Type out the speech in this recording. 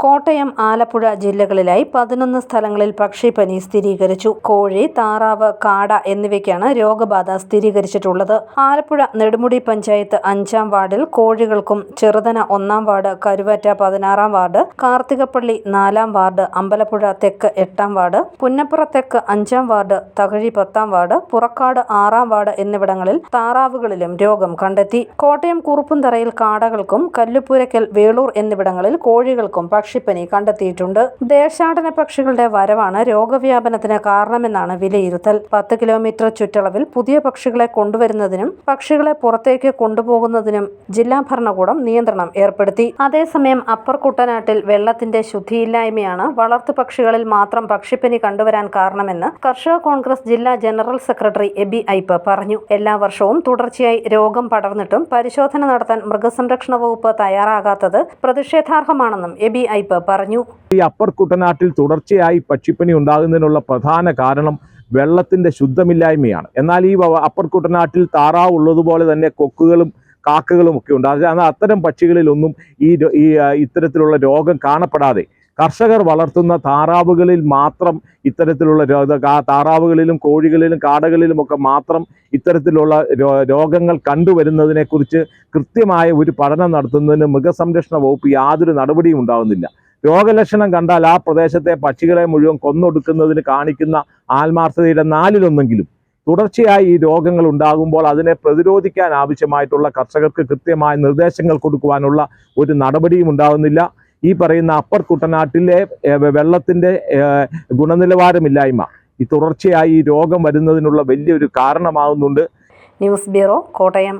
കോട്ടയം, ആലപ്പുഴ ജില്ലകളിലായി 11 സ്ഥലങ്ങളിൽ പക്ഷിപ്പനി സ്ഥിരീകരിച്ചു. കോഴി, താറാവ്, കാട എന്നിവയ്ക്കാണ് രോഗബാധ സ്ഥിരീകരിച്ചിട്ടുള്ളത്. ആലപ്പുഴ നെടുമുടി പഞ്ചായത്ത് 5-ാം വാർഡിൽ കോഴികൾക്കും, ചെറുതന 1-ാം വാർഡ്, കരുവാറ്റ 16-ാം വാർഡ്, കാർത്തികപ്പള്ളി 4-ാം വാർഡ്, അമ്പലപ്പുഴ തെക്ക് 8-ാം വാർഡ്, പുന്നപ്പുറ തെക്ക് 5-ാം വാർഡ്, തകഴി 10-ാം വാർഡ്, പുറക്കാട് 6-ാം വാർഡ് എന്നിവിടങ്ങളിൽ താറാവുകളിലും രോഗം കണ്ടെത്തി. കോട്ടയം കുറുപ്പുംതറയിൽ കാടകൾക്കും, കല്ലുപുരയ്ക്കൽ, വേളൂർ എന്നിവിടങ്ങളിൽ കോഴികൾക്കും പക്ഷിപ്പനി കണ്ടെത്തിയിട്ടുണ്ട്. ദേശാടന പക്ഷികളുടെ വരവാണ് രോഗവ്യാപനത്തിന് കാരണമെന്നാണ് വിലയിരുത്തൽ. 10 കിലോമീറ്റർ ചുറ്റളവിൽ പുതിയ പക്ഷികളെ കൊണ്ടുവരുന്നതിനും പക്ഷികളെ പുറത്തേക്ക് കൊണ്ടുപോകുന്നതിനും ജില്ലാ ഭരണകൂടം നിയന്ത്രണം ഏർപ്പെടുത്തി. അതേസമയം അപ്പർ കുട്ടനാട്ടിൽ വെള്ളത്തിന്റെ ശുദ്ധിയില്ലായ്മയാണ് വളർത്തുപക്ഷികളിൽ മാത്രം പക്ഷിപ്പനി കണ്ടുവരാൻ കാരണമെന്ന് കർഷക കോൺഗ്രസ് ജില്ലാ ജനറൽ സെക്രട്ടറി എബി ഐപ്പ് പറഞ്ഞു. എല്ലാ വർഷവും തുടർച്ചയായി രോഗം പടർന്നിട്ടും പരിശോധന നടത്താൻ മൃഗസംരക്ഷണ വകുപ്പ് തയ്യാറാകാത്തത് പ്രതിഷേധാർഹമാണെന്നും എബി ഐപ്പ് പറഞ്ഞു. ഈ അപ്പർ കുട്ടനാട്ടിൽ തുടർച്ചയായി പക്ഷിപ്പനി ഉണ്ടാകുന്നതിനുള്ള പ്രധാന കാരണം വെള്ളത്തിന്റെ ശുദ്ധമില്ലായ്മയാണ്. എന്നാൽ ഈ അപ്പർ കുട്ടനാട്ടിൽ താറാവ് ഉള്ളതുപോലെ തന്നെ കൊക്കുകളും കാക്കകളും ഒക്കെ ഉണ്ട്. അത്തരം പക്ഷികളിലൊന്നും ഇത്തരത്തിലുള്ള രോഗം കാണപ്പെടാതെ കർഷകർ വളർത്തുന്ന താറാവുകളിൽ മാത്രം ഇത്തരത്തിലുള്ള താറാവുകളിലും കോഴികളിലും കാടകളിലും ഒക്കെ മാത്രം ഇത്തരത്തിലുള്ള രോഗങ്ങൾ കണ്ടുവരുന്നതിനെക്കുറിച്ച് കൃത്യമായ ഒരു പഠനം നടത്തുന്നതിന് മൃഗസംരക്ഷണ വകുപ്പ് യാതൊരു നടപടിയും ഉണ്ടാകുന്നില്ല. രോഗലക്ഷണം കണ്ടാൽ ആ പ്രദേശത്തെ പക്ഷികളെ മുഴുവൻ കൊന്നൊടുക്കുന്നതിന് കാണിക്കുന്ന ആത്മാർത്ഥതയുടെ 4-1 തുടർച്ചയായി ഈ രോഗങ്ങൾ ഉണ്ടാകുമ്പോൾ അതിനെ പ്രതിരോധിക്കാൻ ആവശ്യമായിട്ടുള്ള കർഷകർക്ക് കൃത്യമായ നിർദ്ദേശങ്ങൾ കൊടുക്കുവാനുള്ള ഒരു നടപടിയും ഉണ്ടാകുന്നില്ല. ഈ പറയുന്ന അപ്പർ കുട്ടനാട്ടിലെ വെള്ളത്തിൻ്റെ ഗുണനിലവാരമില്ലായ്മ ഈ തുടർച്ചയായി ഈ രോഗം വരുന്നതിനുള്ള വലിയൊരു കാരണമാകുന്നുണ്ട്. News bureau, Kottayam.